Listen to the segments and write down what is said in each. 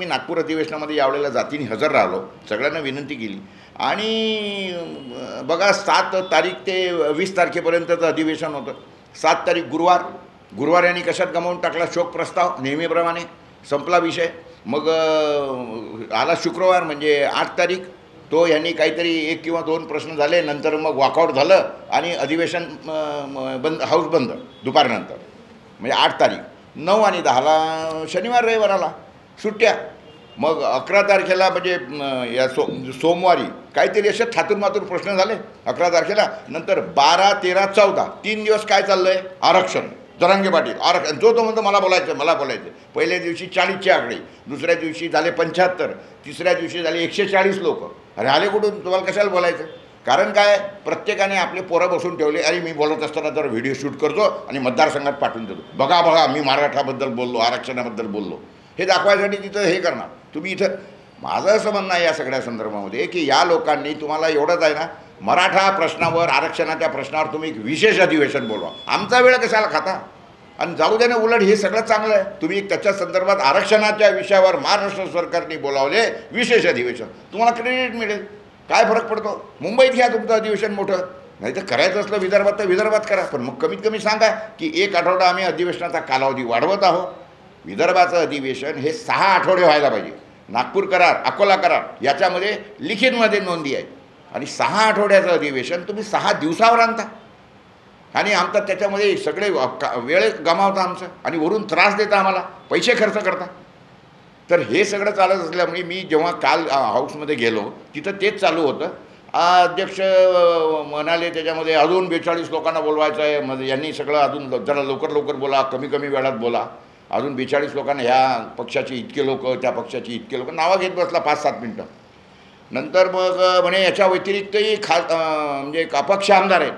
मी नागपूर अधिवेशनामध्ये यावेळेला जातीने हजर राहिलो, सगळ्यांना विनंती केली आणि बघा 7 तारीख ते 20 तारखेपर्यंतचं अधिवेशन होतं. 7 तारीख गुरुवार यांनी कशात गमावून टाकला शोक प्रस्ताव, नेहमीप्रमाणे संपला विषय. मग आला शुक्रवार म्हणजे 8 तारीख, तो यांनी काहीतरी 1 किंवा 2 प्रश्न झाले, नंतर मग वॉकआउट झालं आणि अधिवेशन बंद, हाऊस बंद दुपारनंतर. म्हणजे 8 तारीख, 9 आणि 10ला शनिवार रविवार आला, सुट्ट्या. मग 11 तारखेला म्हणजे या सोमवारी काहीतरी असे थातूरमातूर प्रश्न झाले 11 तारखेला. नंतर 12, 13, 14 3 दिवस काय चाललं आहे, आरक्षण. जरांगे पाटील आरक्षण, तो म्हणतो मला बोलायचं. पहिल्या दिवशी 40चे आकडे, दुसऱ्या दिवशी झाले 75, तिसऱ्या दिवशी झाले 140 लोक. अरे आले कुठून, तुम्हाला कशाला बोलायचं? कारण काय, प्रत्येकाने आपले पोरं बसून ठेवले. अरे मी बोलत असताना तर व्हिडिओ शूट करतो आणि मतदारसंघात पाठवून देतो, बघा मी मराठाबद्दल बोललो, आरक्षणाबद्दल बोललो, हे दाखवायसाठी तिथं हे करणार तुम्ही. इथं माझं असं म्हणणं आहे या सगळ्या संदर्भामध्ये की या लोकांनी तुम्हाला एवढंच आहे ना, मराठा प्रश्नावर, आरक्षणाच्या प्रश्नावर तुम्ही एक विशेष अधिवेशन बोलवा, आमचा वेळ कशाला खाता? आणि जाऊ द्या ना, उलट हे सगळं चांगलं आहे. तुम्ही त्याच्या संदर्भात आरक्षणाच्या विषयावर महाराष्ट्र सरकारने बोलावले विशेष अधिवेशन, तुम्हाला क्रेडिट मिळेल. काय फरक पडतो? मुंबईत घ्या तुमचं अधिवेशन मोठं, नाही तर करायचं असलं विदर्भात तर विदर्भात करा, पण मग कमीत कमी सांगा की 1 आठवडा आम्ही अधिवेशनाचा कालावधी वाढवत आहोत. विदर्भाचं अधिवेशन हे 6 आठवडे व्हायला पाहिजे. नागपूर करार, अकोला करार याच्यामध्ये लिखितमध्ये नोंदी आहे. आणि 6 आठवड्याचं अधिवेशन तुम्ही 6 दिवसावर आणता आणि आमचा त्याच्यामध्ये सगळे वेळ गमावता आमचं, आणि वरून त्रास देता, आम्हाला पैसे खर्च करता. तर हे सगळं चालत असल्यामुळे मी जेव्हा काल हाऊसमध्ये गेलो तिथं तेच चालू होतं. अध्यक्ष म्हणाले त्याच्यामध्ये अजून 42 लोकांना बोलवायचं आहे. मग यांनी सगळं अजून जरा लवकर बोला, कमी वेळात बोला. अजून 42 लोकांना, ह्या पक्षाची इतके लोक, त्या पक्षाची इतके लोक, नावं घेत बसला 5-7 मिनटं. नंतर मग म्हणे याच्या व्यतिरिक्तही म्हणजे अपक्ष आमदार आहेत.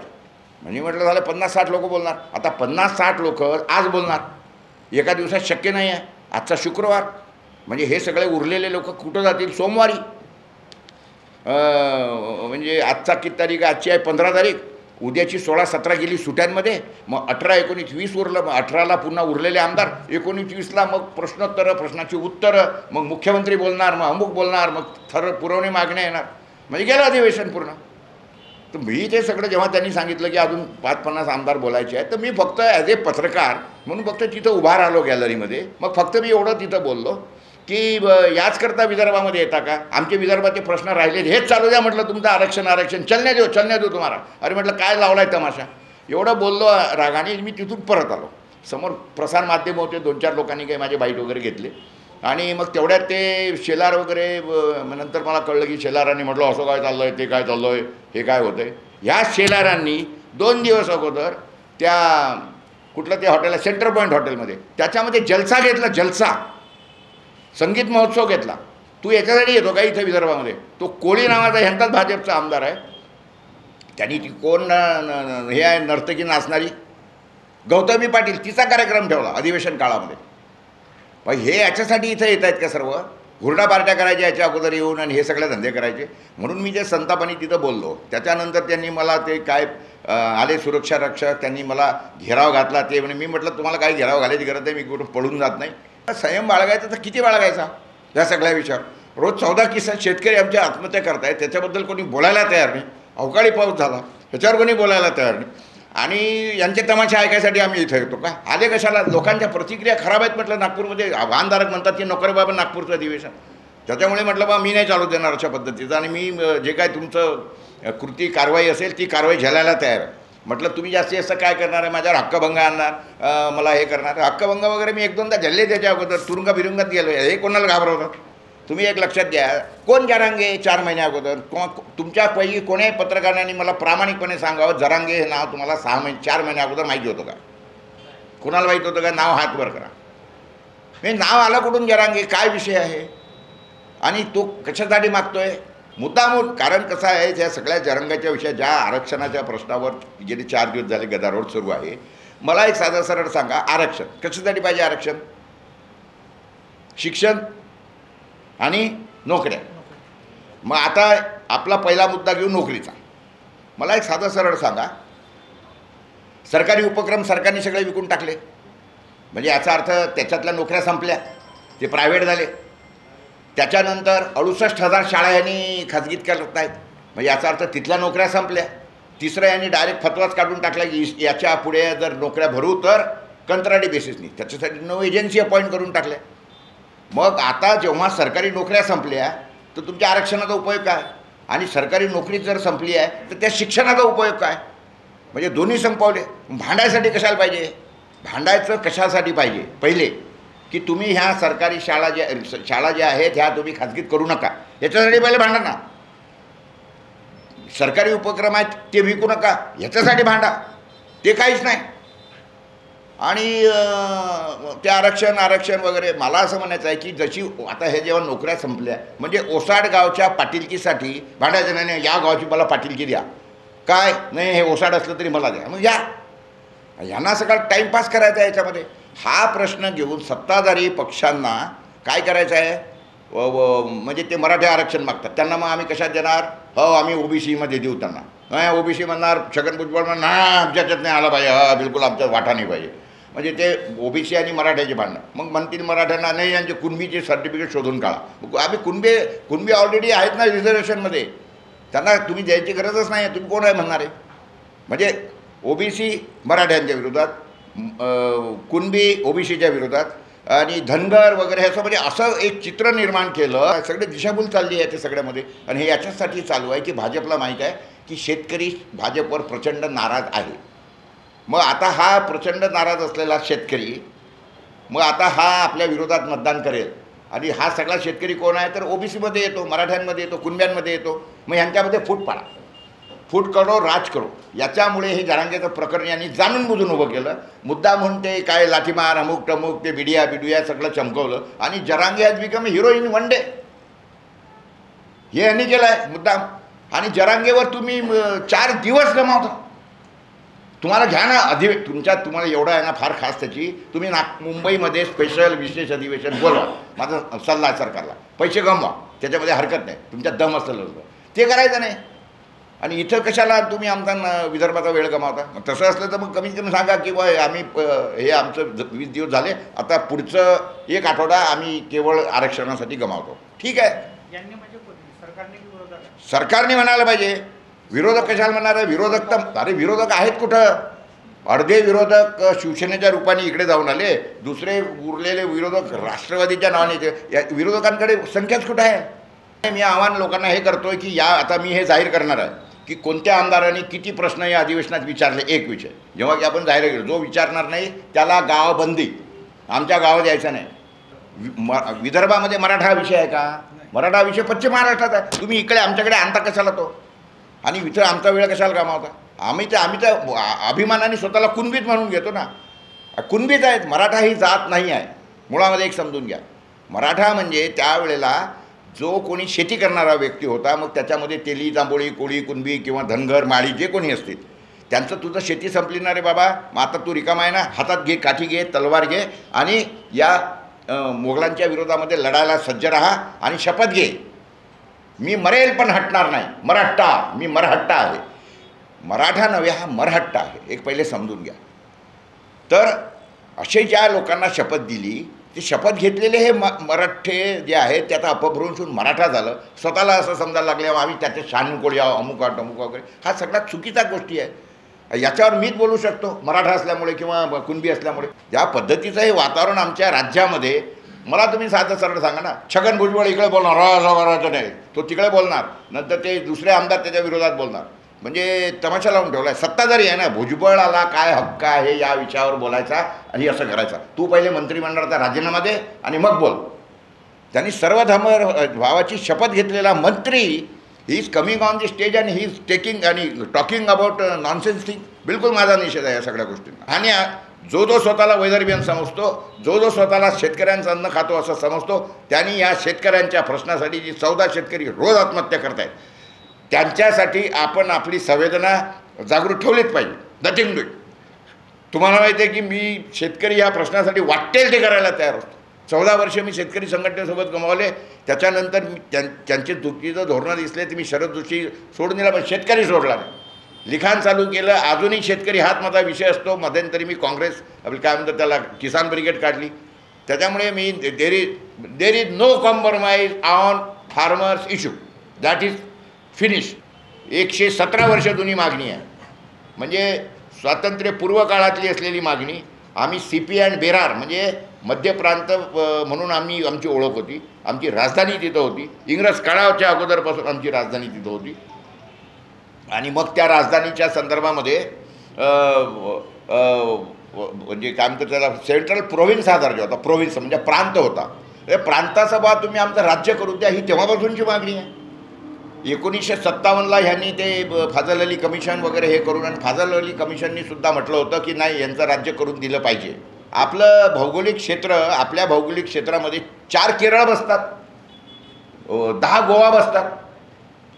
म्हणजे म्हटलं झालं 50-60 लोक बोलणार. आता 50-60 लोक आज बोलणार, एका दिवसात शक्य नाही आहे. आजचा शुक्रवार, म्हणजे हे सगळे उरलेले लोक कुठं जातील? सोमवारी. म्हणजे आजचा किती तारीख आहे? आजची आहे 15 तारीख. उद्याची 16-17 गेली सुट्यांमध्ये, मग 18, 19, 20 उरलं. मग 18ला पुन्हा उरलेले आमदार, 19, 20ला मग प्रश्नोत्तरं, प्रश्नाची उत्तरं, मग मुख्यमंत्री बोलणार, मग अमुक बोलणार, मग पुरवणी मागण्या येणार. म्हणजे गेलं अधिवेशन पूर्ण. तर मी ते सगळं जेव्हा त्यांनी सांगितलं की अजून 5-50 आमदार बोलायचे आहेत, तर मी फक्त ॲज ए पत्रकार म्हणून फक्त तिथं उभा राहिलो गॅलरीमध्ये. मग फक्त मी एवढं तिथं बोललो की याचकरता विदर्भामध्ये येता का? आमचे विदर्भाचे प्रश्न राहिले, हेच चालू द्या म्हटलं, तुमचं आरक्षण चलने देऊ तुम्हाला. अरे म्हटलं काय लावलाय तमाशा? एवढं बोललो रागाने. मी तिथून परत आलो. समोर प्रसार माध्यम होते, 2-4 लोकांनी काही माझे बाईट वगैरे घेतले. आणि मग तेवढ्यात ते शेलार वगैरे, नंतर मला कळलं की शेलारांनी म्हटलं असं काय चाललं आहे, ते काय चाललं आहे, हे काय होतं आहे. ह्या शेलारांनी 2 दिवस अगोदर त्या कुठलं ते हॉटेल, सेंटर पॉईंट हॉटेलमध्ये, त्याच्यामध्ये जलसा घेतला, जलसा संगीत महोत्सव घेतला. तू याच्यासाठी येतो का इथे विदर्भामध्ये? तो कोळी नावाचा ह्यांचाच भाजपचा आमदार आहे. त्यांनी ती कोण हे आहे नर्तकी नाचणारी गौतमी पाटील, तिचा कार्यक्रम ठेवला अधिवेशन काळामध्ये. मग हे याच्यासाठी इथं येत आहेत का सर्व? हुरडा पार्ट्या करायच्या याच्या अगोदर येऊन आणि हे सगळे धंदे करायचे. म्हणून मी जे संतापाने तिथं बोललो. त्याच्यानंतर त्यांनी मला ते काय आले सुरक्षा रक्षक, त्यांनी मला घेराव घातला. ते म्हणे, मी म्हटलं तुम्हाला काय घेराव घालायची गरज आहे, मी कुठं पळून जात नाही. संयम बाळगायचा तर किती बाळगायचा या सगळ्या विषयावर? रोज 14 किस्सा शेतकरी आमच्या आत्महत्या करतायत, त्याच्याबद्दल कोणी बोलायला तयार नाही. अवकाळी पाऊस झाला, ह्याच्यावर कोणी बोलायला तयार नाही. आणि यांचे तमाशे ऐकायसाठी आम्ही इथं येतो का? आले कशाला? लोकांच्या प्रतिक्रिया खराब आहेत म्हटलं. नागपूरमध्ये वाहनधारक म्हणतात की नको रे बाबा नागपूरचं अधिवेशन. त्याच्यामुळे म्हटलं बा मी नाही चालू देणार अशा पद्धतीचं, आणि मी जे काय तुमचं कृती कारवाई असेल ती कारवाई झेलायला तयार आहे. म्हटलं तुम्ही जास्तीत जास्त काय करणार आहे? माझ्यावर हक्कभंग आणणार, मला हे करणार. हक्कभंग वगैरे मी 1-2दा झल्ले त्याच्या अगोदर तुरुंगा बिरुंगात गेलो. हे कोणाला घाबरवतात? तुम्ही एक लक्षात घ्या, कोण जरांगे 4 महिन्या अगोदर तुमच्यापैकी कोणी पत्रकारांनी मला प्रामाणिकपणे सांगावं, जरांगे हे नाव तुम्हाला 4 महिन्या अगोदर माहिती होतं का? कोणाला माहीत होतं का? नाव हात वर करा. हे नाव आलं कुठून जरांगे? काय विषय आहे? आणि तो कशासाठी मागतोय? मुद्दामून. कारण कसं आहे, ज्या सगळ्या जरांगाच्या विषयात, ज्या आरक्षणाच्या प्रश्नावर गेले 4 दिवस झाले गदारोळ सुरू आहे. मला एक साधं सरळ सांगा, आरक्षण कशासाठी पाहिजे? आरक्षण शिक्षण आणि नोकऱ्या. मग आता आपला पहिला मुद्दा घेऊ नोकरीचा. मला एक साधं सरळ सांगा, सरकारी उपक्रम सरकारने सगळे विकून टाकले, म्हणजे याचा अर्थ त्याच्यातल्या नोकऱ्या संपल्या, ते प्रायव्हेट झाले. त्याच्यानंतर 68,000 शाळा यांनी खाजगीत करत आहेत, म्हणजे याचा अर्थ तिथल्या नोकऱ्या संपल्या. तिसरं यांनी डायरेक्ट फतवाच काढून टाकला की याच्या पुढे जर नोकऱ्या भरू तर कंत्राटी बेसिसनी, त्याच्यासाठी 9 एजन्सी अपॉइंट करून टाकल्या. मग आता जेव्हा सरकारी नोकऱ्या संपल्या तर तुमच्या आरक्षणाचा उपयोग काय, आणि सरकारी नोकरी जर संपली आहे तर त्या शिक्षणाचा उपयोग काय, म्हणजे दोन्ही संपवले. भांडायसाठी कशाला पाहिजे, भांडायचं कशासाठी पाहिजे, पहिले की तुम्ही ह्या सरकारी शाळा ज्या आहेत ह्या तुम्ही खाजगीत करू नका, याच्यासाठी पहिले भांडा ना. सरकारी उपक्रम आहेत ते विकू नका, ह्याच्यासाठी भांडा, ते काहीच नाही. आणि ते आरक्षण वगैरे, मला असं म्हणायचं आहे की जशी आता हे जेव्हा नोकऱ्या संपल्या म्हणजे ओसाड गावच्या पाटीलकीसाठी भांडायचं नाही, या गावची मला पाटीलकी द्या, काय नाही हे ओसाड असलं तरी मला द्या, मग या यांना सगळा टाईमपास करायचा आहे याच्यामध्ये. हा प्रश्न घेऊन सत्ताधारी पक्षांना काय करायचं आहे, म्हणजे ते मराठा आरक्षण मागतात, त्यांना मग आम्ही कशात देणार, हो आम्ही ओबीसीमध्ये देऊ त्यांना, नाही ओबीसी म्हणणार, छगन भुजबळ म्हणणार नाही आमच्याच्यात नाही आला पाहिजे, हा बिलकुल आमचा वाटा नाही पाहिजे, म्हणजे ते ओबीसी आणि मराठ्याचे भांडणं. मग म्हणतील मराठ्यांना नाही यांचे कुणबीचे सर्टिफिकेट शोधून काढा, आम्ही कुणबी ऑलरेडी आहेत ना रिझर्वेशनमध्ये, त्यांना तुम्ही द्यायची गरजच नाही, तुम्ही कोण आहे म्हणणार आहे. म्हणजे ओबीसी मराठ्यांच्या विरोधात, कुणबी ओबीसीच्या विरोधात, आणि धनगर वगैरे ह्याचं म्हणजे असं एक चित्र निर्माण केलं, सगळे दिशाभूल चालली आहे ते सगळ्यामध्ये. आणि हे याच्यासाठी चालू आहे की भाजपला माहीत आहे की शेतकरी भाजपवर प्रचंड नाराज आहे. मग आता हा प्रचंड नाराज असलेला शेतकरी मग आता हा आपल्या विरोधात मतदान करेल, आणि हा सगळा शेतकरी कोण आहे तर ओबीसीमध्ये येतो, मराठ्यांमध्ये येतो, कुणब्यांमध्ये येतो. मग यांच्यामध्ये फूट पाडा, फूट करो राज करो, याच्यामुळे हे जरांगेचं प्रकरण यांनी जाणून बुजून उभं केलं. मुद्दा म्हणते काय लाठीमार अमुक टमुक ते बिडिया सगळं चमकवलं, आणि Jarange has become heroine one day, हे यांनी केलं आहे मुद्दाम. आणि जरांगेवर तुम्ही 4 दिवस गमावता. तुम्हाला घ्या ना तुम्हाला एवढं आहे ना फार खास त्याची, तुम्ही मुंबईमध्ये स्पेशल विशेष अधिवेशन बोलवा, माझा सल्ला आहे सरकारला, पैसे गमवा, त्याच्यामध्ये हरकत नाही, तुमच्या दम असलं ते करायचं नाही. आणि इथं कशाला तुम्ही आमचा विदर्भाचा वेळ गमावता. मग तसं असलं तर मग कमीत कमी सांगा की बा आम्ही हे आमचं 20 दिवस झाले, आता पुढचं 1 आठवडा आम्ही केवळ आरक्षणासाठी गमावतो, ठीक आहे. सरकारने म्हणायला पाहिजे, विरोधक कशाला म्हणणार आहे. विरोधक तर अरे विरोधक आहेत कुठं, अर्धे विरोधक शिवसेनेच्या रूपाने इकडे जाऊन आले, दुसरे उरलेले विरोधक राष्ट्रवादीच्या नावाने, विरोधकांकडे संख्याच कुठं आहे. मी आव्हान लोकांना हे करतोय की या आता मी हे जाहीर करणार आहे की कोणत्या आमदारांनी किती प्रश्न या अधिवेशनात विचारले. एक विषय जेव्हा की आपण जाहीर केलं, जो विचारणार नाही त्याला गावबंदी, आमच्या गावात यायचं नाही. विदर्भामध्ये मराठा विषय आहे का, मराठा विषय पश्चिम महाराष्ट्रात आहे, तुम्ही इकडे आमच्याकडे आणता कशाला तो, आणि इथं आमचा वेळ कशाला गमावता. आम्ही तर अभिमानाने स्वतःला कुणबीत म्हणून घेतो ना, कुणबीत आहेत. मराठा ही जात नाही आहे मुळामध्ये, एक समजून घ्या. मराठा म्हणजे त्यावेळेला जो कोणी शेती करणारा व्यक्ती होता, मग त्याच्यामध्ये तेली जांभोळी कोळी कुणबी किंवा धनगर माळी जे कोणी असतील त्यांचं, तुझं शेती संपली ना रे बाबा, मग आता तू रिकामा आहे ना, हातात घे काठी घे तलवार घे आणि या मोगलांच्या विरोधामध्ये लढायला सज्ज राहा आणि शपथ घे, मी मरेल पण हटणार नाही. मराठा, मी मरहट्टा आहे, मराठा नव्हे हा मरहट्टा आहे, एक पहिले समजून घ्या. तर असे ज्या लोकांना शपथ दिली, ते शपथ घेतलेले हे मराठे जे आहेत ते आता अपभ्रंश होऊन मराठा झालं, स्वतःला असं समजायला लागले आम्ही त्याचे शान कोळी अमुक टमुक वगैरे, हा सगळ्यात चुकीचा गोष्टी आहे. याच्यावर मीच बोलू शकतो मराठा असल्यामुळे किंवा कुणबी असल्यामुळे. ज्या पद्धतीचं हे वातावरण आमच्या राज्यामध्ये, मला तुम्ही साधं सरळ सांगा ना, छगन भुजबळ इकडे बोलणार राजकारणाचं नाही, तो तिकडे बोलणार, नंतर ते दुसरे आमदार त्याच्या विरोधात बोलणार, म्हणजे तमाशा लावून ठेवला आहे. सत्ताधारी आहे ना, भुजबळाला काय हक्क आहे या विषयावर बोलायचा आणि असं करायचा. तू पहिले मंत्रिमंडळाचा राजीनामा दे आणि मग बोल. त्यांनी सर्वधर्म भावाची शपथ घेतलेला मंत्री he is coming on the stage आणि ही इज टेकिंग आणि टॉकिंग अबाउट नॉनसेन्स थिंग. बिलकुल माझा निषेध आहे या सगळ्या गोष्टींना. आणि जो स्वतःला वैदर्भियन समजतो, जो स्वतःला शेतकऱ्यांचं अन्न खातो असं समजतो, त्यांनी या शेतकऱ्यांच्या प्रश्नासाठी जी 14 शेतकरी रोज आत्महत्या करत आहेत त्यांच्यासाठी आपण आपली संवेदना जागृत ठेवलीच पाहिजे. Nothing do it. तुम्हाला माहिती आहे की मी शेतकरी या प्रश्नासाठी वाटेल ते करायला तयार असतो. 14 वर्ष मी शेतकरी संघटनेसोबत गमावले, त्याच्यानंतर त्यांचे चुकीचं धोरणं दिसले तर मी शरद जोशी सोडून दिला, पण शेतकरी सोडला नाही. लिखाण चालू केलं. अजूनही शेतकरी हाच माझा विषय असतो. मध्यंतरी मी काँग्रेस आपली काय म्हणतात त्याला किसान ब्रिगेड काढली. त्याच्यामुळे मी there is no compromise on farmers issue, that is finish. 117 वर्ष जुनी मागणी आहे, म्हणजे स्वातंत्र्यपूर्व काळातली असलेली मागणी. आम्ही CP अँड बेरार म्हणजे मध्य प्रांत म्हणून आमची ओळख होती. आमची राजधानी तिथं होती. इंग्रज काळाच्या अगोदरपासून आमची राजधानी तिथं होती. आणि मग त्या राजधानीच्या संदर्भामध्ये म्हणजे काय म्हणतात त्याला, सेंट्रल प्रोव्हिन्स हा दर्जा होता. प्रोव्हिन्स म्हणजे प्रांत होता. प्रांताचा बा तुम्ही आमचं राज्य करून द्या, ही तेव्हापासूनची मागणी आहे. 1957ला ह्यांनी ते फाजल अली कमिशन वगैरे हे करून, आणि फाजल अली कमिशननी सुद्धा म्हटलं होतं की नाही, यांचं राज्य करून दिलं पाहिजे. आपलं भौगोलिक क्षेत्र, आपल्या भौगोलिक क्षेत्रामध्ये 4 केरळ बसतात, 10 गोवा बसतात,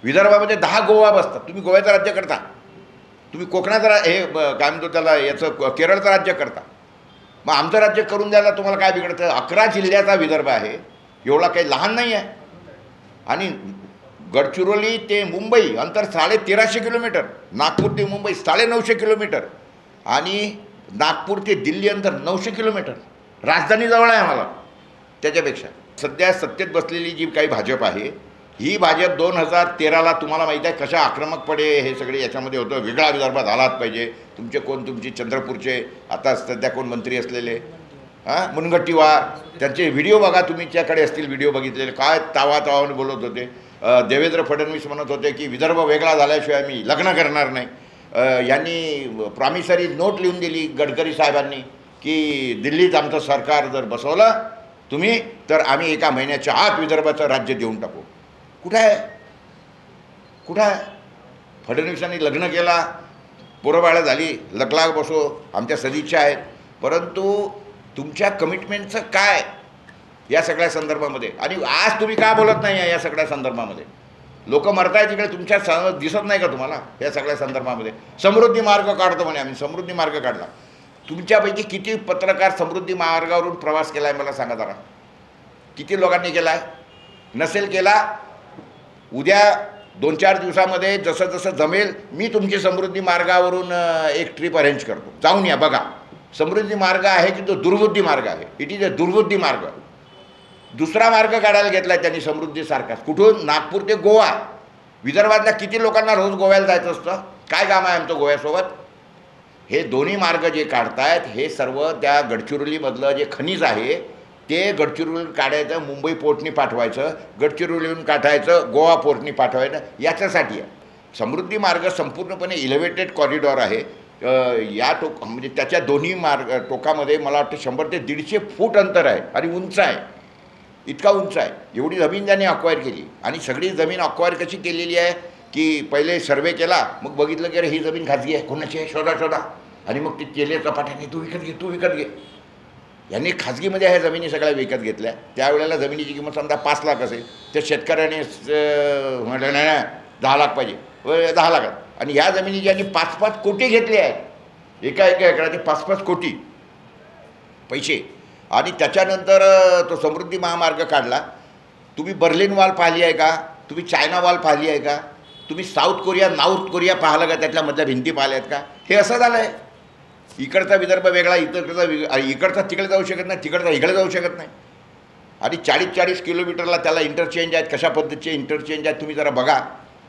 विदर्भामध्ये 10 गोवा बसतात. तुम्ही गोव्याचं राज्य करता, तुम्ही कोकणाचं हे काय म्हणतो त्याला, याचं केरळचं राज्य करता. मग आमचं राज्य करून द्यायला तुम्हाला काय बिघडतं? 11 जिल्ह्याचा विदर्भ आहे, एवढा काही लहान नाही आहे. आणि गडचिरोली ते मुंबई अंतर 1350 किलोमीटर, नागपूर ते मुंबई 950 किलोमीटर, आणि नागपूर ते दिल्ली अंतर 900 किलोमीटर. राजधानी जवळ आहे आम्हाला त्याच्यापेक्षा. सध्या सत्तेत बसलेली जी काही भाजप आहे, ही भाजप 2013ला तुम्हाला माहीत आहे कशा आक्रमकपणे हे सगळे याच्यामध्ये होतं. वेगळा विदर्भ झालाच पाहिजे. तुमचे चंद्रपूरचे आता सध्या कोण मंत्री असलेले मुनगंटीवार, त्यांचे व्हिडिओ बघा, तुम्ही त्याकडे असतील व्हिडिओ बघितलेले, काय तावाने बोलत होते. देवेंद्र फडणवीस म्हणत होते की विदर्भ वेगळा झाल्याशिवाय मी लग्न करणार नाही. यांनी प्रॉमिसरी नोट लिहून दिली गडकरी साहेबांनी की दिल्लीत आमचं सरकार जर बसवलं तुम्ही, तर आम्ही 1 महिन्याच्या आत विदर्भाचं राज्य देऊन टाकू. कुठं आहे? फडणवीसांनी लग्न केला, पोरबाळं झाली, लकलाग बसो, आमच्या सदिच्छा आहेत. परंतु तुमच्या कमिटमेंटचं काय या सगळ्या संदर्भामध्ये? आणि आज तुम्ही का बोलत नाही आहे या सगळ्या संदर्भामध्ये? लोक मरत आहेत तिकडे, तुमच्या दिसत नाही का तुम्हाला या सगळ्या संदर्भामध्ये? समृद्धी मार्ग काढतो म्हणे आम्ही, समृद्धी मार्ग काढला. तुमच्यापैकी किती पत्रकार समृद्धी मार्गावरून प्रवास केला आहे मला सांगा जरा? किती लोकांनी केला आहे? नसेल केला, उद्या 2-4 दिवसामध्ये जसं जसं जमेल मी तुमची समृद्धी मार्गावरून एक ट्रिप अरेंज करतो, जाऊन या बघा. समृद्धी मार्ग आहे की तो दुर्बुद्धी मार्ग आहे? इट इज अ दुर्बुद्धी मार्ग. दुसरा मार्ग काढायला घेतला आहे त्यांनी समृद्धीसारखाच. कुठून? नागपूर ते गोवा. विदर्भातल्या किती लोकांना रोज गोव्याला जायचं असतं? काय काम आहे आमचं गोव्यासोबत? हे दोन्ही मार्ग जे काढतायत हे सर्व त्या गडचिरोलीमधलं जे खनिज आहे ते गडचिरोलीहून काढायचं, मुंबई पोर्टनी पाठवायचं, गडचिरोलीहून काढायचं, गोवा पोर्टनी पाठवायचं, याच्यासाठी आहे. समृद्धी मार्ग संपूर्णपणे इलेव्हेटेड कॉरिडॉर आहे. या म्हणजे त्याच्या दोन्ही टोकामध्ये मला वाटतं 100 ते 150 फूट अंतर आहे आणि उंच आहे. इतका उंच आहे. एवढी जमीन त्यांनी अक्वायर केली. आणि सगळी जमीन अक्वायर कशी केलेली आहे की पहिले सर्वे केला, मग बघितलं की अरे ही जमीन खाजगी आहे, कोणाची आहे, शोधा, आणि मग ते केले चपाट्याने, तू विकत घे. यांनी खाजगीमध्ये ह्या जमिनी सगळ्या विकत घेतल्या. त्यावेळेला जमिनीची किंमत समजा 5 लाख असेल, त्या शेतकऱ्याने म्हटलं नाही 10 लाख पाहिजे, 10 लाख. आणि ह्या जमिनीची यांनी 5-5 कोटी घेतले आहेत. एका एकराचे 5-5 कोटी पैसे. आणि त्याच्यानंतर तो समृद्धी महामार्ग काढला. तुम्ही बर्लिन वॉल पाहिली आहे का? तुम्ही चायना वॉल पाहिली आहे का? तुम्ही साऊथ कोरिया पाहिलं का? त्यातल्या मधल्या भिंती पाहिल्या आहेत का? हे असं झालं आहे. इकडचा विदर्भ वेगळा, इकडचा तिकडे जाऊ शकत नाही, तिकडचा इकडे जाऊ शकत नाही. आणि 40-40 किलोमीटरला त्याला इंटरचेंज आहेत. कशा पद्धतीचे इंटरचेंज आहेत तुम्ही जरा बघा.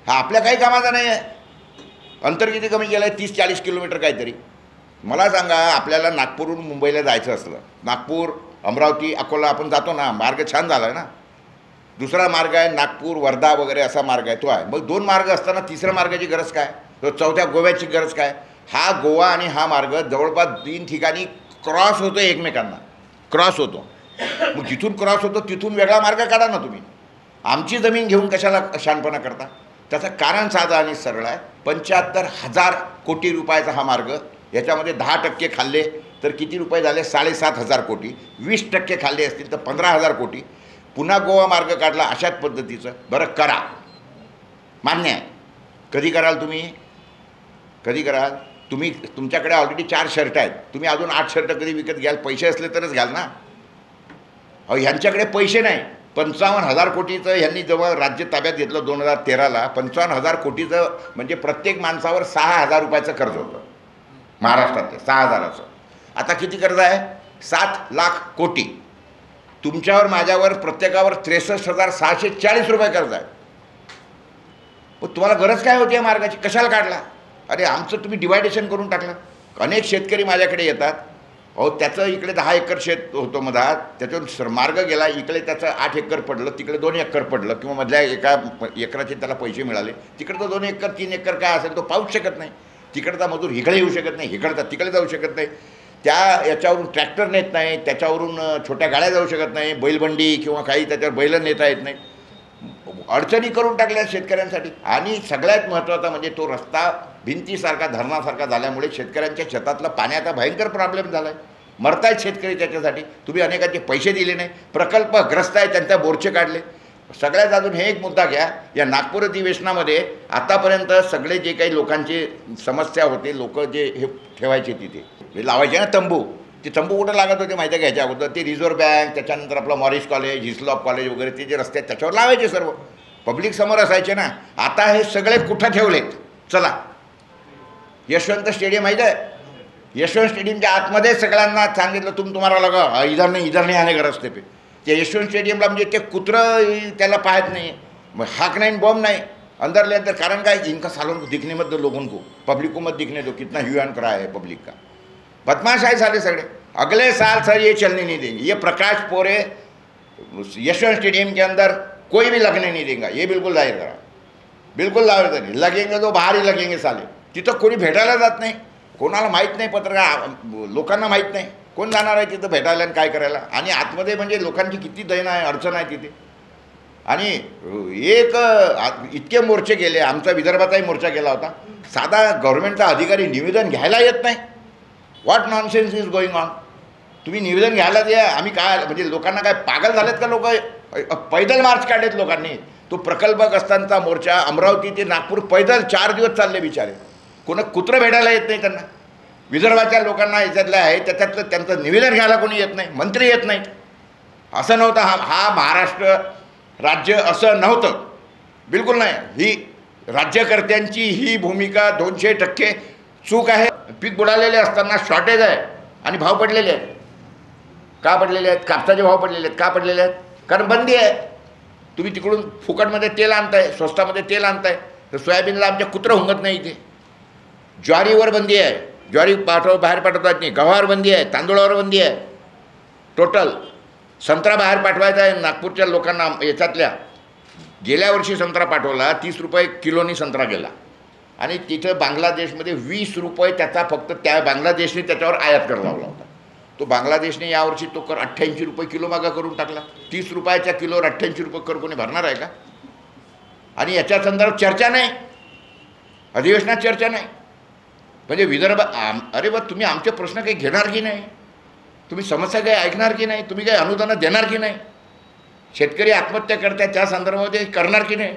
हा आपल्या काही कामाचा नाही आहे. अंतर किती कमी केलं आहे? 30-40 किलोमीटर काहीतरी. मला सांगा, आपल्याला नागपूरहून मुंबईला जायचं असलं, नागपूर, अमरावती, अकोला आपण जातो ना, मार्ग छान झाला आहे ना. दुसरा मार्ग आहे नागपूर, वर्धा वगैरे असा मार्ग आहे, तो आहे. मग 2 मार्ग असताना तिसऱ्या मार्गाची गरज काय? चौथ्या गोव्याची गरज काय? हा गोवा आणि हा मार्ग जवळपास 3 ठिकाणी क्रॉस होतो, एकमेकांना क्रॉस होतो. मग जिथून क्रॉस होतो तिथून वेगळा मार्ग काढा ना तुम्ही. आमची जमीन घेऊन कशाला शानपणा करता? त्याचं कारण साधं आणि सरळ आहे. 75,000 कोटी रुपयाचा हा मार्ग. याच्यामध्ये 10% खाल्ले तर किती रुपये झाले? 7,500 कोटी. 20% खाल्ले असतील तर 15,000 कोटी. पुन्हा गोवा मार्ग काढला अशाच पद्धतीचं. बरं करा, मान्य आहे. कधी कराल तुम्ही? कधी कराल तुम्ही? तुमच्याकडे ऑलरेडी 4 शर्ट आहेत, तुम्ही अजून 8 शर्ट कधी विकत घ्याल? पैसे असले तरच घ्याल ना. अहो ह्यांच्याकडे पैसे नाही. 55,000 कोटीचं ह्यांनी जेव्हा राज्य ताब्यात घेतलं 2013ला, 55,000 कोटीचं म्हणजे प्रत्येक माणसावर 6,000 रुपयाचं कर्ज होतं महाराष्ट्रातले, 6,000चं. आता किती कर्ज आहे? 7 लाख कोटी. तुमच्यावर माझ्यावर प्रत्येकावर 63,640 रुपये कर्ज आहे. पण तुम्हाला गरज काय होती या मार्गाची, कशाला काढला? अरे आमचं तुम्ही डिवायडेशन करून टाकलं. अनेक शेतकरी माझ्याकडे येतात, अहो त्याचं इकडे 10 एकर शेत होतं मधात, त्याच्यावर मार्ग गेला, इकडे त्याचं 8 एकर पडलं, तिकडे 2 एकर पडलं, किंवा मधल्या एका एकराचे त्याला पैसे मिळाले, तिकडचं 2 एकर 3 एकर काय असेल तो पाहूच शकत नाही. तिकडचा मजूर इकडे येऊ शकत नाही, इकडचा तिकडे जाऊ शकत नाही, त्या याच्यावरून ट्रॅक्टर नेत नाही, त्याच्यावरून छोट्या गाड्या जाऊ शकत नाही, बैलबंडी किंवा काही त्याच्यावर बैल नेता येत नाही. अडचणी करून टाकल्या शेतकऱ्यांसाठी. आणि सगळ्यात महत्त्वाचा म्हणजे तो रस्ता भिंतीसारखा धरणासारखा झाल्यामुळे शेतकऱ्यांच्या शेतातला पाण्याचा भयंकर प्रॉब्लेम झाला आहे. मरतायत शेतकरी त्याच्यासाठी. तुम्ही अनेकांचे पैसे दिले नाही, प्रकल्पग्रस्त आहे त्यांच्या मोर्चे काढले. सगळ्यात अजून हे एक मुद्दा घ्या, या नागपूर अधिवेशनामध्ये आतापर्यंत सगळे जे काही लोकांची समस्या होते, लोक जे हे ठेवायचे तिथे हे लावायचे ना तंबू, ते तंबू कुठं लागत होते माहिती आहे घ्यायच्या अगोदर? ते रिझर्व्ह बँक, त्याच्यानंतर आपलं मॉरिस कॉलेज, हिस्लॉप कॉलेज वगैरे ते जे रस्ते आहेत त्याच्यावर लावायचे, सर्व पब्लिक समोर असायचे ना. आता हे सगळे कुठं ठेवलेत? चला, यशवंत स्टेडियम माहीत आहे, यशवंत स्टेडियमच्या आतमध्ये सगळ्यांना सांगितलं तुम्हाला लगा इधर नाही आने का रस्ते पे. ते यशवंत स्टेडियमला म्हणजे ते कुत्रं त्याला पाहत नाही, हाक नहीं बॉम्ब नहीं, अंदर ले अंदर. कारण काय, इनका सालों को दिखने मत दो, लोगों को, पब्लिक को मत दिखने दो, कितना ह्यूआन करा है पब्लिक का. बदमाश है सारे सगळे. अगले साल सर ये चलने नहीं देंगे, ये प्रकाश पोरे यशवंत स्टेडियम के अंदर कोई भी लगने नहीं देगा, ये बिल्कुल जाहिर करा, बिल्कुल जाहिर नहीं. लगेंगे तो बाहर ही लगेंगे साले. तिथं कोणी भेटायला जात नाही, कोणाला माहीत नाही, पत्रकार लोकांना माहीत नाही, कोण जाणार आहे तिथं भेटायला आणि काय करायला. आणि आतमध्ये म्हणजे लोकांची किती दैन आहे, अडचण आहे तिथे. आणि एक इतके मोर्चे गेले, आमचा विदर्भाचाही मोर्चा गेला होता, साधा गव्हर्नमेंटचा अधिकारी निवेदन घ्यायला येत नाही. What nonsense is going on? तुम्ही निवेदन घ्यायला द्या. आम्ही काय म्हणजे लोकांना काय पागल झालेत का? लोक पैदल मार्च काढलेत लोकांनी. तो प्रकल्पग्रस्तांचा मोर्चा अमरावती ते नागपूर पैदल 4 दिवस चालले बिचारे. कोण कुत्रं भेटायला येत नाही त्यांना. विदर्भाच्या लोकांना याच्यातलं आहे त्याच्यातलं त्यांचं निवेदन घ्यायला कोणी येत नाही, मंत्री येत नाहीत. असं नव्हतं. हा महाराष्ट्र राज्य असं नव्हतं, बिलकुल नाही. ही राज्यकर्त्यांची ही भूमिका 200% चूक आहे. पीक बुडालेले असताना शॉर्टेज आहे आणि भाव पडलेले आहेत. का पडलेले आहेत? कापसाचे भाव पडलेले आहेत. का पडलेले आहेत? कारण बंदी आहे. तुम्ही तिकडून फुकटमध्ये तेल आणताय, स्वस्तामध्ये तेल आणताय, तर सोयाबीनला आमच्या कुत्रं हुंगत नाही इथे. ज्वारीवर बंदी आहे, ज्वारी बाहेर पाठवतात नाही. गव्हावर बंदी आहे, तांदूळावर बंदी आहे. टोटल संत्रा बाहेर पाठवायचा आहे नागपूरच्या लोकांना. याच्यातल्या गेल्या वर्षी संत्रा पाठवला, 30 रुपये किलोनी संत्रा गेला. आणि तिथं बांगलादेशमध्ये 20 रुपये त्याचा फक्त त्या बांगलादेशने त्याच्यावर आयात कर लावला होता. तो बांगलादेशने यावर्षी तो कर 88 रुपये किलो मागा करून टाकला. 30 रुपयाच्या किलोवर 88 रुपये कर कोणी भरणार आहे का? आणि याच्या संदर्भात चर्चा नाही, अधिवेशनात चर्चा नाही. म्हणजे विदर्भ अरे बा, तुम्ही आमचे प्रश्न काही घेणार की नाही? तुम्ही समस्या काही ऐकणार की नाही? तुम्ही काही अनुदानं देणार की नाही? शेतकरी आत्महत्या करतात त्या संदर्भामध्ये करणार की नाही?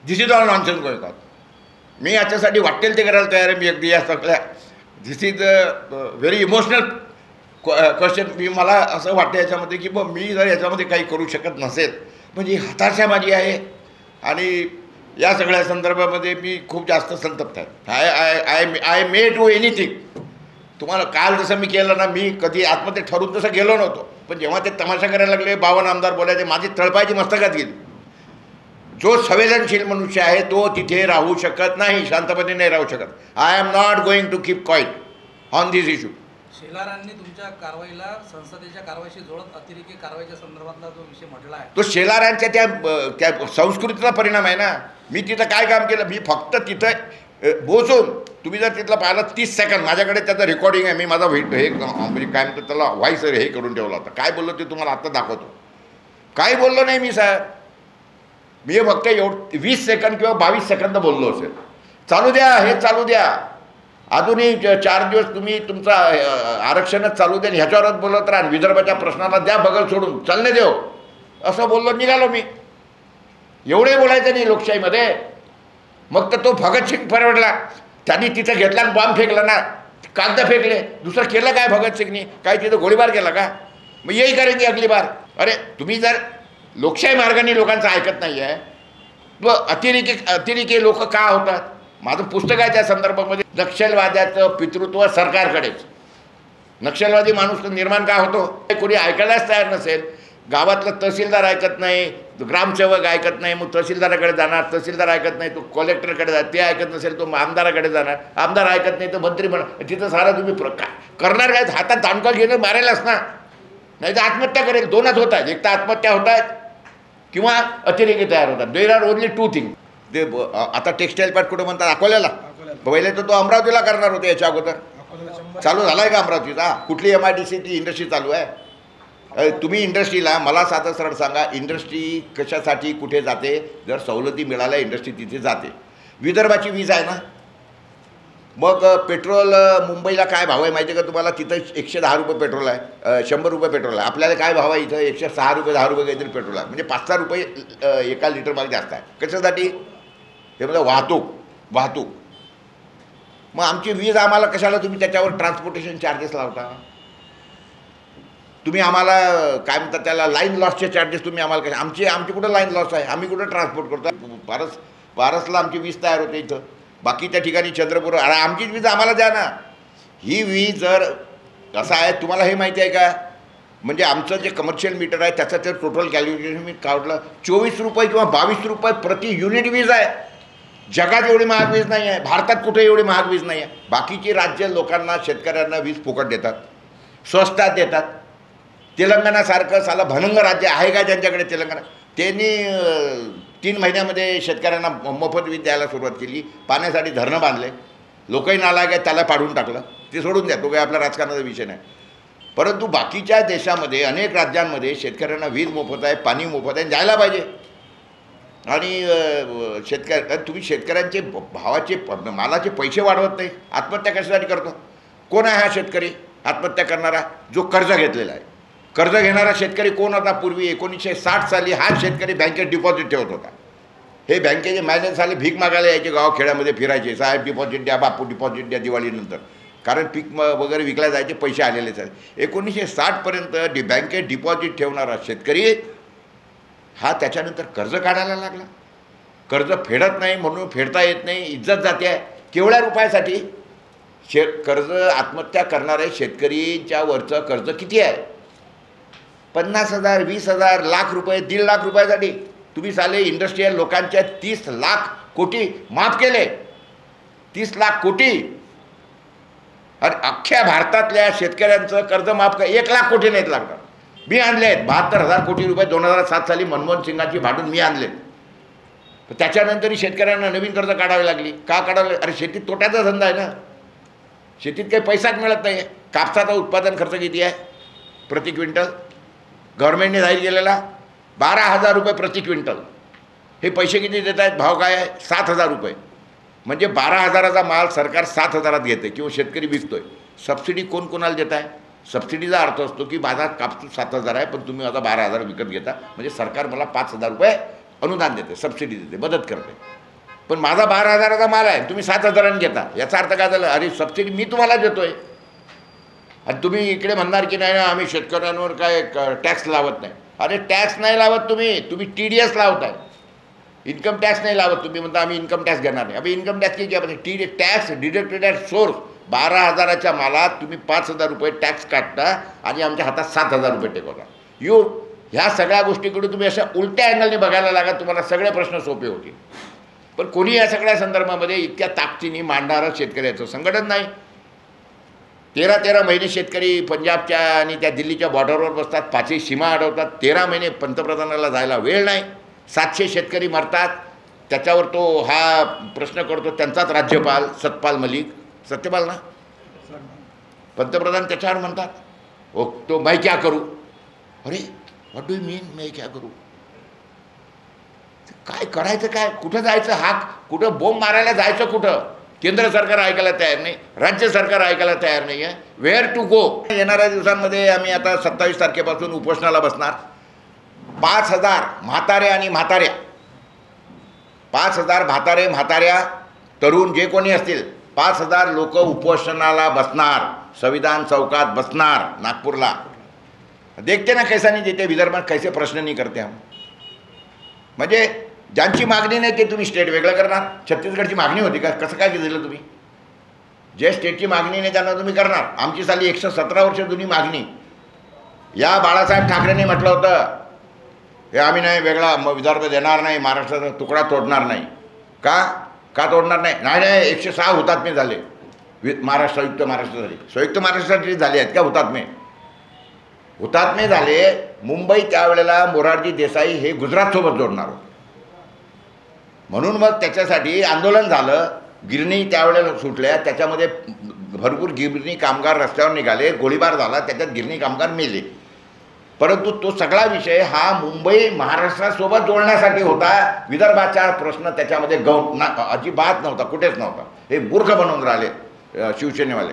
दिस इज ऑल नॉनसेन्स बोलतात. मी याच्यासाठी वाटेल ते करायला तयार आहे. मी अगदी या सगळ्या दिस इज व्हेरी इमोशनल क्वेश्चन. मला असं वाटतं याच्यामध्ये की बघ, मी जर याच्यामध्ये काही करू शकत नसेल म्हणजे हताशा माझी आहे. आणि या सगळ्या संदर्भामध्ये मी खूप जास्त संतप्त आहे. I may do anything. तुम्हाला काल जसं मी केलं ना, मी कधी आतमध्ये ठरवून तसं गेलो नव्हतो, पण जेव्हा ते तमाशा करायला लागले, 52 आमदार बोलायचे, माझी तळपायची मस्तकात गेली. जो संवेदनशील मनुष्य आहे तो तिथे राहू शकत नाही, शांतपणे नाही राहू शकत. I am not going to keep quiet on this issue. शेलारांनी तुमच्या कारवाईला संसदेच्या कारवाईशी जोडत अतिरेकी कारवाईच्या संदर्भातला जो विषय म्हटला आहे, तो शेलारांच्या त्या संस्कृतीचा परिणाम आहे ना. मी तिथं काय काम केलं? मी फक्त तिथं बोचून, तुम्ही जर तिथलं पाहिलं 30 सेकंद, माझ्याकडे त्याचं रेकॉर्डिंग आहे. मी माझा हे म्हणजे काय म्हणतो त्याला व्हॉइस हे करून ठेवला होता. काय बोललो ते तुम्हाला आत्ता दाखवतो. काही बोललो नाही मी साहेब. मी फक्त 20 सेकंद किंवा 22 सेकंद बोललो असेल. चालू द्या, हे चालू द्या. अजूनही 4 दिवस तुम्ही तुमचा आरक्षणच चालू द्या, ह्याच्यावरच बोलत राहा. विदर्भाच्या प्रश्नाला द्या बगल सोडून, चालणे देव, असं बोललो, निघालो मी. एवढे बोलायचं नाही लोकशाहीमध्ये. मग तर तो भगतसिंग परवडला, त्यांनी तिथं घेतला आणि बॉम्ब फेकला ना, कागद फेकले. दुसरं केलं काय भगतसिंगनी? काय तिथं गोळीबार केला का? मग यही करेंगे अगली बार. अरे तुम्ही जर लोकशाही मार्गाने लोकांचं ऐकत नाही आहे, व अतिरेकी लोक का होतात? माझं पुस्तक आहे त्या संदर्भामध्ये, नक्षलवाद्याचं पितृत्व सरकारकडेच. नक्षलवादी माणूस निर्माण का होतो? कोणी ऐकायलाच तयार नसेल, गावातलं तहसीलदार ऐकत नाही, ग्रामसेवक ऐकत नाही, मग तहसीलदाराकडे जाणार, तहसीलदार ऐकत नाही तो कलेक्टरकडे जाणार, ते ऐकत नसेल तो आमदाराकडे जाणार, आमदार ऐकत नाही तर मंत्री म्हणा, तिथं सारा तुम्ही करणार काय? हातात दांडका घेणं मारायलाच ना, नाही तर आत्महत्या करेल. दोनच होत आहेत, एक तर आत्महत्या होत आहेत किंवा अतिरेकी तयार होतात. There are only two thing. ते आता टेक्स्टाईल पार्क कुठं म्हणतात? अकोल्याला. पहिले तर तो अमरावतीला करणार होते, याच्या अगोदर चालू झाला आहे का अमरावतीचा? कुठली MIDC ती इंडस्ट्री चालू आहे? तुम्ही इंडस्ट्रीला मला साधं सरळ सांगा, इंडस्ट्री कशासाठी कुठे जाते? जर सवलती मिळाल्या इंडस्ट्री तिथे जाते. विदर्भाची वीज आहे ना, मग पेट्रोल मुंबईला काय भाव आहे माहिती आहे का तुम्हाला? तिथं 110 रुपये पेट्रोल आहे, 100 रुपये पेट्रोल आहे. आपल्याला काय भाव आहे? इथं 106 रुपये 10 रुपये काहीतरी पेट्रोल आहे, म्हणजे 5-6 रुपये एका लिटर मागे जास्त आहे. कशासाठी? ते म्हणजे वाहतूक. मग आमची वीज आम्हाला कशाला तुम्ही त्याच्यावर ट्रान्सपोर्टेशन चार्जेस लावता? तुम्ही आम्हाला काय म्हणतात त्याला, लाईन लॉसचे चार्जेस तुम्ही आम्हाला कशा? आमची कुठं लाईन लॉस आहे? आम्ही कुठं ट्रान्सपोर्ट करतो? पारसला आमची वीज तयार होते इथं, बाकी त्या ठिकाणी चंद्रपूर. अरे आमचीच वीज आम्हाला द्या ना. ही वीज जर असं आहे, तुम्हाला हे माहिती आहे का? म्हणजे आमचं जे कमर्शियल मीटर आहे त्याचं ते टोटल कॅल्क्युलेशन मी काढलं, 24 रुपये किंवा 22 रुपये प्रति युनिट वीज आहे. जगात एवढी महाग वीज नाही आहे, भारतात कुठे एवढी महाग वीज नाही आहे. बाकीची राज्य लोकांना, शेतकऱ्यांना वीज फुकट देतात, स्वस्तात देतात. तेलंगणासारखं साला भनंग राज्य आहे का ज्यांच्याकडे? तेलंगणा त्यांनी 3 महिन्यामध्ये शेतकऱ्यांना मोफत वीज द्यायला सुरुवात केली, पाण्यासाठी धरणं बांधले, लोकही नालायक आहे त्याला पाडून टाकलं. ते सोडून द्या, तो काही आपल्या राजकारणाचा विषय नाही. परंतु बाकीच्या देशामध्ये, अनेक राज्यांमध्ये शेतकऱ्यांना वीज मोफत आहे, पाणी मोफत आहे, द्यायला पाहिजे. आणि तुम्ही शेतकऱ्यांचे भावाचे मालाचे पैसे वाढवत नाही, आत्महत्या कशासाठी करतो? कोण आहे हा शेतकरी आत्महत्या करणारा? जो कर्ज घेतलेला आहे. कर्ज घेणारा शेतकरी कोण होता? पूर्वी 1960 साली हा शेतकरी बँकेत डिपॉझिट ठेवत होता. हे बँकेचे मॅनेजर साले भीक मागायला यायचे, गावखेड्यामध्ये फिरायचे, साहेब डिपॉझिट द्या, बापू डिपॉझिट द्या दिवाळीनंतर, कारण पीक वगैरे विकल्या जायचे, पैसे आलेलेच आहेत. 1960पर्यंत बँकेत डिपॉझिट ठेवणारा शेतकरी हा त्याच्यानंतर कर्ज काढायला लागला. कर्ज फेडत नाही, म्हणून फेडता येत नाही, इज्जत जाते आहे. केवढ्या रुपयासाठी कर्ज? आत्महत्या करणारे शेतकरीच्या वरचं कर्ज किती आहे? 50,000, 20,000, लाख रुपये, 1.5 लाख रुपयासाठी तुम्ही साले इंडस्ट्रीयल लोकांच्या 30 लाख कोटी माफ केले. 30 लाख कोटी. आणि अख्ख्या भारतातल्या शेतकऱ्यांचं कर्ज माफ 1 लाख कोटी नाहीत लागणार. मी आणले आहेत 72,000 कोटी रुपये 2007 साली मनमोहन सिंगांची भांडून मी आणले. त्याच्यानंतरही शेतकऱ्यांना नवीन कर्ज काढावी लागली. का काढावे? अरे शेतीत तोट्याचा धंदा आहे ना, शेतीत काही पैसाच मिळत नाही आहे. कापसाचा उत्पादन खर्च किती आहे प्रति क्विंटल? गव्हर्नमेंटने जाहीर केलेला 12,000 रुपये प्रति क्विंटल. हे पैसे किती देत आहेत? भाव काय आहे? 7,000 रुपये. म्हणजे 12,000चा माल सरकार 7,000त घेते किंवा शेतकरी विकतोय. सबसिडी कोण कोणाला देत आहे? सबसिडीचा अर्थ असतो की माझा कापूस 7,000 आहे, पण तुम्ही आता 12,000 विकत घेता, म्हणजे सरकार मला 5,000 रुपये अनुदान देते, सबसिडी देते, मदत करते. पण माझा 12,000चा माल आहे, तुम्ही 7,000 घेता, याचा अर्थ काय झालं? अरे सबसिडी मी तुम्हाला देतोय. आणि तुम्ही इकडे म्हणणार की नाही ना आम्ही शेतकऱ्यांवर काय टॅक्स लावत नाही. अरे टॅक्स नाही लावत तुम्ही TDS लावताय, इन्कम टॅक्स नाही लावत. तुम्ही म्हणता आम्ही इन्कम टॅक्स घेणार नाही. अभी इन्कम टॅक्स किती आहे? Tax deducted at source. 12,000च्या मालात तुम्ही 5,000 रुपये टॅक्स काढता आणि आमच्या हातात 7,000 रुपये टेकवता. ह्या सगळ्या गोष्टीकडे तुम्ही अशा उलट्या अँगलने बघायला लागा, तुम्हाला सगळे प्रश्न सोपे होतील. पण कोणी या सगळ्या संदर्भामध्ये इतक्या ताकदीने मांडणारं शेतकऱ्याचं संघटन नाही. 13 महिने शेतकरी पंजाबच्या आणि त्या दिल्लीच्या बॉर्डरवर बसतात, 5ही सीमा अडवतात. 13 महिने पंतप्रधानाला जायला वेळ नाही. 700 शेतकरी मरतात. त्याच्यावर तो हा प्रश्न करतो, त्यांचाच राज्यपाल सत्यपाल मलिक, सत्यपाल ना पंतप्रधान, त्याच्यावर म्हणतात ओ तो मैं क्या करू. अरे व्हॉट डू यू मीन मैं क्या करू? काय करायचं? काय कुठं जायचं? कुठं बोंब मारायला जायचं? कुठं? केंद्र सरकार ऐकायला तयार नाही, राज्य सरकार ऐकायला तयार नाही आहे. Where to go? येणाऱ्या दिवसांमध्ये आम्ही आता 27 तारखेपासून उपोषणाला बसणार. 5,000 म्हातारे आणि म्हाताऱ्या, 5,000 म्हाताऱ्या तरुण जे कोणी असतील, 5,000 लोक उपोषणाला बसणार, संविधान चौकात बसणार नागपूरला. देखते ना कैसा नहीं देते, विदर्भात कैसे प्रश्न नहीं करते हम. म्हणजे ज्यांची मागणी नाही ते तुम्ही स्टेट वेगळं करणार. छत्तीसगडची मागणी होती का? कसं काय दिलं तुम्ही? जे स्टेटची मागणी नाही त्यांना तुम्ही करणार. आमची साली 117 वर्ष जुनी मागणी. या बाळासाहेब ठाकरेंनी म्हटलं होतं हे आम्ही नाही वेगळा विदर्भ देणार नाही, महाराष्ट्राचा तुकडा तोडणार नाही. का तोडणार नाही? नाही 106 हुतात्मे झाले संयुक्त महाराष्ट्रासाठी. संयुक्त महाराष्ट्रासाठी झाले आहेत का हुतात्मे झाले. मुंबई त्यावेळेला मोरारजी देसाई हे गुजरातसोबत जोडणार होते, म्हणून मग त्याच्यासाठी आंदोलन झालं. गिरणी त्यावेळेला सुटल्या, त्याच्यामध्ये भरपूर गिरणी कामगार रस्त्यावर निघाले, गोळीबार झाला, त्याच्यात गिरणी कामगार मेले. परंतु तो सगळा विषय हा मुंबई महाराष्ट्रासोबत जोडण्यासाठी होता. विदर्भाचा प्रश्न त्याच्यामध्ये अजिबात नव्हता, कुठेच नव्हता. हे मूर्ख बनवून राहिले शिवसेनेवाले.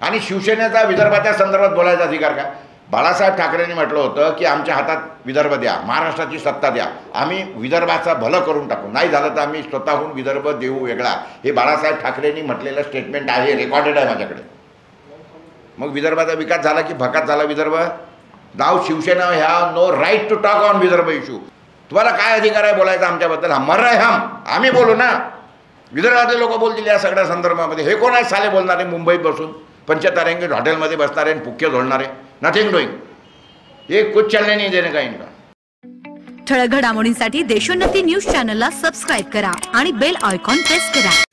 आणि शिवसेनेचा विदर्भाच्या संदर्भात बोलायचा अधिकार का? बाळासाहेब ठाकरेंनी म्हटलं होतं की आमच्या हातात विदर्भ द्या, महाराष्ट्राची सत्ता द्या, आम्ही विदर्भाचं भलं करून टाकू, नाही झालं तर आम्ही स्वतःहून विदर्भ देऊ वेगळा. हे बाळासाहेब ठाकरेंनी म्हटलेलं स्टेटमेंट आहे, रेकॉर्डेड आहे माझ्याकडे. मग विदर्भाचा विकास झाला की भकास झाला विदर्भ? नाव Shiv Sena have no right to talk on Vidarbha issue. तुम्हाला काय अधिकार आहे बोलायचा आमच्याबद्दल? मर रहे हम, आम्ही बोलू ना. विदर्भातले लोक बोलतील या सगळ्या संदर्भामध्ये. हे कोण आहे साले बोलणारे मुंबईत बसून पंचतारांगी हॉटेलमध्ये बसणारे आणि फुक्के झोडणारे? Nothing doing. हे कुछ चलने नहीं देने का इनका. ठळक घडामोडींसाठी देशोन्नती न्यूज चॅनलला सबस्क्राईब करा आणि बेल आयकॉन प्रेस करा.